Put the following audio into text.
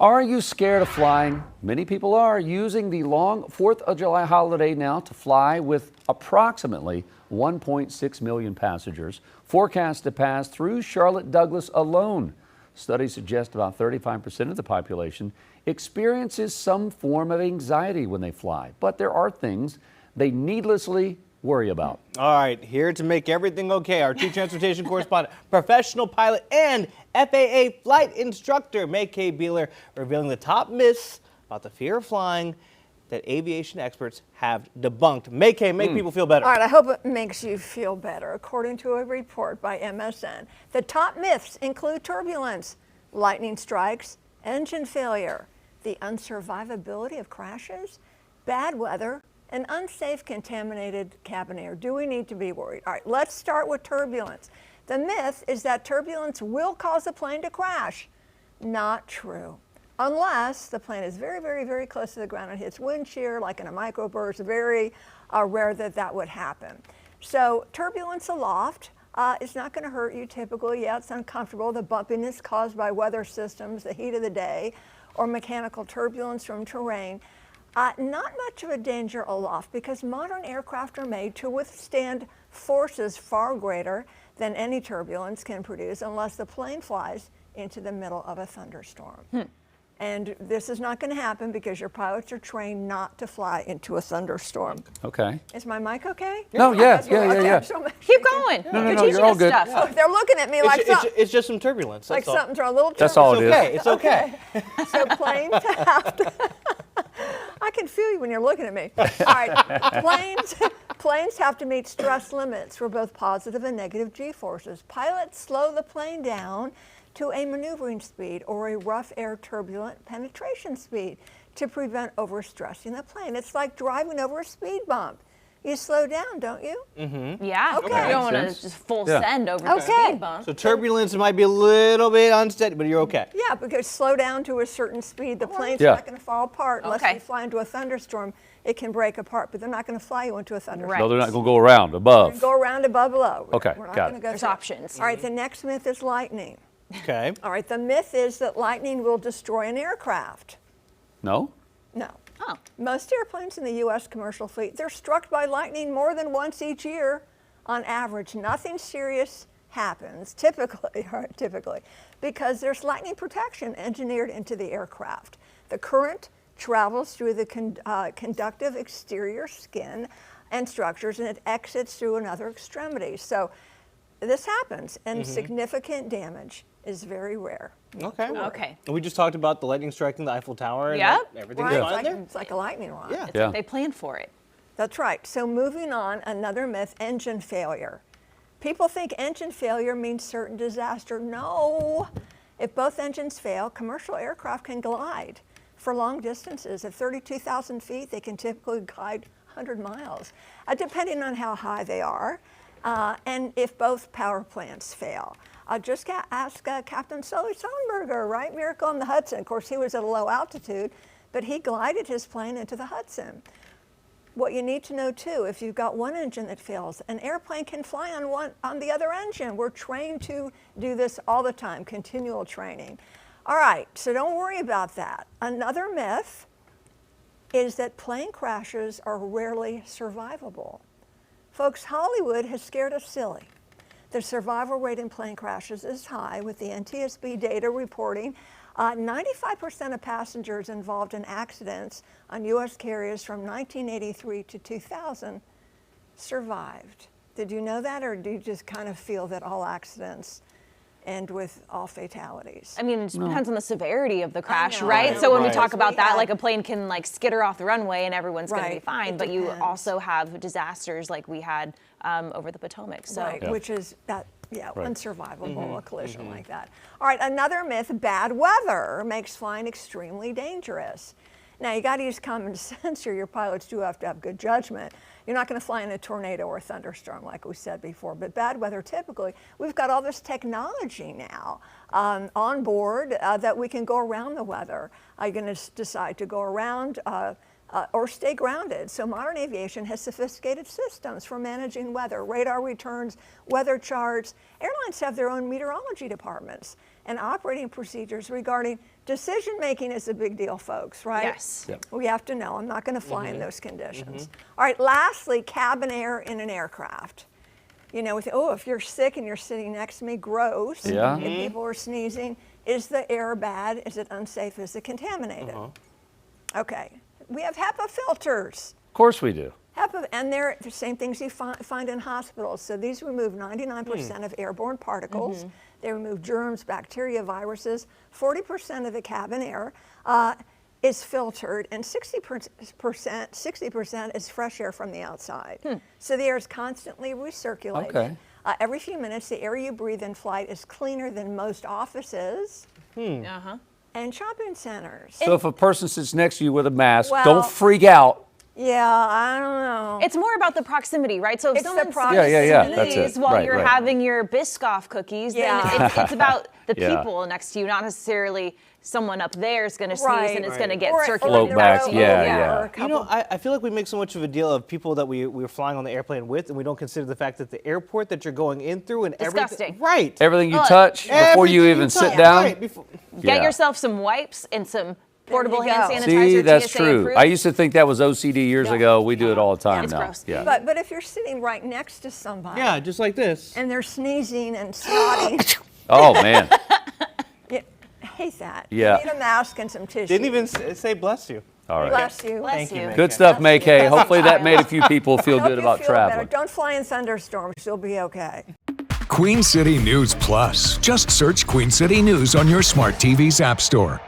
Are you scared of flying? Many people are using the long 4th of July holiday now to fly with approximately 1.6 million passengers forecast to pass through Charlotte Douglas alone. Studies suggest about 35% of the population experiences some form of anxiety when they fly, but there are things they needlessly worry about. All right, here to make everything okay, our chief transportation correspondent, professional pilot, and FAA flight instructor, May-Kay Beeler, revealing the top myths about the fear of flying that aviation experts have debunked. May-Kay, make people feel better. All right, I hope it makes you feel better. According to a report by MSN, the top myths include turbulence, lightning strikes, engine failure, the unsurvivability of crashes, bad weather, and unsafe contaminated cabin air. Do we need to be worried? All right, let's start with turbulence. The myth is that turbulence will cause the plane to crash. Not true. Unless the plane is very, very, very close to the ground and hits wind shear, like in a microburst, very rare that that would happen. So turbulence aloft is not going to hurt you typically. Yeah, it's uncomfortable. The bumpiness caused by weather systems, the heat of the day, or mechanical turbulence from terrain. Not much of a danger aloft because modern aircraft are made to withstand forces far greater than any turbulence can produce unless the plane flies into the middle of a thunderstorm. And this is not going to happen because your pilots are trained not to fly into a thunderstorm. Okay. Is my mic okay? No, yeah. So Keep going. No, You're no, teaching you're all us good. stuff. Oh, they're looking at me like It's just some turbulence. like That's all. something's wrong. A little That's all it turbulence. is. It's okay. So planes have to. I can feel you when you're looking at me. All right, planes have to meet stress limits for both positive and negative G-forces. Pilots slow the plane down to a maneuvering speed or a rough air turbulent penetration speed to prevent overstressing the plane. It's like driving over a speed bump. You slow down, don't you? Yeah. Okay. You don't want to Makes sense. just full Yeah. send over the Okay. speed bump. So turbulence might be a little bit unsteady, but you're okay. Yeah, because slow down to a certain speed. The plane's Yeah. not going to fall apart unless Okay. you fly into a thunderstorm. It can break apart, but they're not going to fly you into a thunderstorm. Right. No, they're not going to go around above. Go around above below. Okay, We're not got gonna it. go There's through. options. All right, the next myth is lightning. Okay. All right, the myth is that lightning will destroy an aircraft. No? No. Oh. Most airplanes in the U.S. commercial fleet, they're struck by lightning more than once each year. On average, nothing serious happens, typically, because there's lightning protection engineered into the aircraft. The current travels through the conductive exterior skin and structures, and it exits through another extremity. So this happens, and significant damage is very rare. Okay. Okay. And we just talked about the lightning striking the Eiffel Tower. And Yep. everything's Right, fine there. it's like a lightning rod. Yeah. Yeah. They planned for it. That's right. So moving on, another myth, engine failure. People think engine failure means certain disaster. No. If both engines fail, commercial aircraft can glide for long distances. At 32,000 feet, they can typically glide 100 miles, depending on how high they are, and if both power plants fail. Just ask Captain Sully Sullenberger, right? Miracle on the Hudson. Of course, he was at a low altitude, but he glided his plane into the Hudson. What you need to know too, if you've got one engine that fails, an airplane can fly on the other engine. We're trained to do this all the time, continual training. All right, so don't worry about that. Another myth is that plane crashes are rarely survivable. Folks, Hollywood has scared us silly. The survival rate in plane crashes is high, with the NTSB data reporting 95% of passengers involved in accidents on U.S. carriers from 1983 to 2000 survived. Did you know that, or do you just kind of feel that all accidents end with all fatalities? I mean, it depends on the severity of the crash, know, right? I So when we know. talk about We that, had- like a plane can like skitter off the runway and everyone's going to be Right, fine. it But you depends. also have disasters like we had over the Potomac. So Right, Yeah. which is that, Right. unsurvivable, a collision like that. All right, another myth, bad weather makes flying extremely dangerous. Now, you got to use common sense here. Your pilots do have to have good judgment. You're not going to fly in a tornado or a thunderstorm, like we said before. But bad weather, typically, we've got all this technology now on board that we can go around the weather. Are you going to decide to go around or stay grounded? So modern aviation has sophisticated systems for managing weather, radar returns, weather charts. Airlines have their own meteorology departments. and operating procedures regarding decision making is a big deal, folks, right? Yes. Yep. We have to know. I'm not going to fly in those conditions. All right, lastly, cabin air in an aircraft. You know, if you're sick and you're sitting next to me, gross. Yeah. If people are sneezing, is the air bad? Is it unsafe? Is it contaminated? Okay. We have HEPA filters. Of course we do. HEPA, and they're the same things you find in hospitals. So these remove 99% of airborne particles. They remove germs, bacteria, viruses. 40% of the cabin air is filtered, and 60% is fresh air from the outside. So the air is constantly recirculated. Okay. Every few minutes, the air you breathe in flight is cleaner than most offices and shopping centers. So if a person sits next to you with a mask, Well- don't freak out. Yeah, I don't know. It's more about the proximity, right? So if It's the someone proximity. Yeah, that's sneezes it. while Right, you're right. having your Biscoff cookies, Yeah. then it's about the Yeah. people next to you, not necessarily someone up there is going to sneeze Right. and it's going to get Or- or circulated. in the back, row, yeah, or yeah. a You know, couple- I feel like we make so much of a deal of people that we're flying on the airplane with, and we don't consider the fact that the airport that you're going in through and Disgusting. everything. Right. Everything you Look, touch before you Everything even sit touch, down. Right, before, Get Yeah. yourself some wipes and some portable you hand go. sanitizer. See, that's TSA true. approved. I used to think that was OCD years ago. We do it all the time It's now. gross. Yeah. But if you're sitting right next to somebody yeah, just like this. and they're sneezing and snotting, Oh man. I hate that. Yeah. You need a mask and some tissue. Didn't even say bless you. All right. Bless you. Bless Thank you, you. man. Good stuff, May Kay. Hopefully that made a few people feel Hope good you about feel better. traveling. Don't fly in thunderstorms. You'll be okay. Queen City News Plus. Just search Queen City News on your smart TV's app store.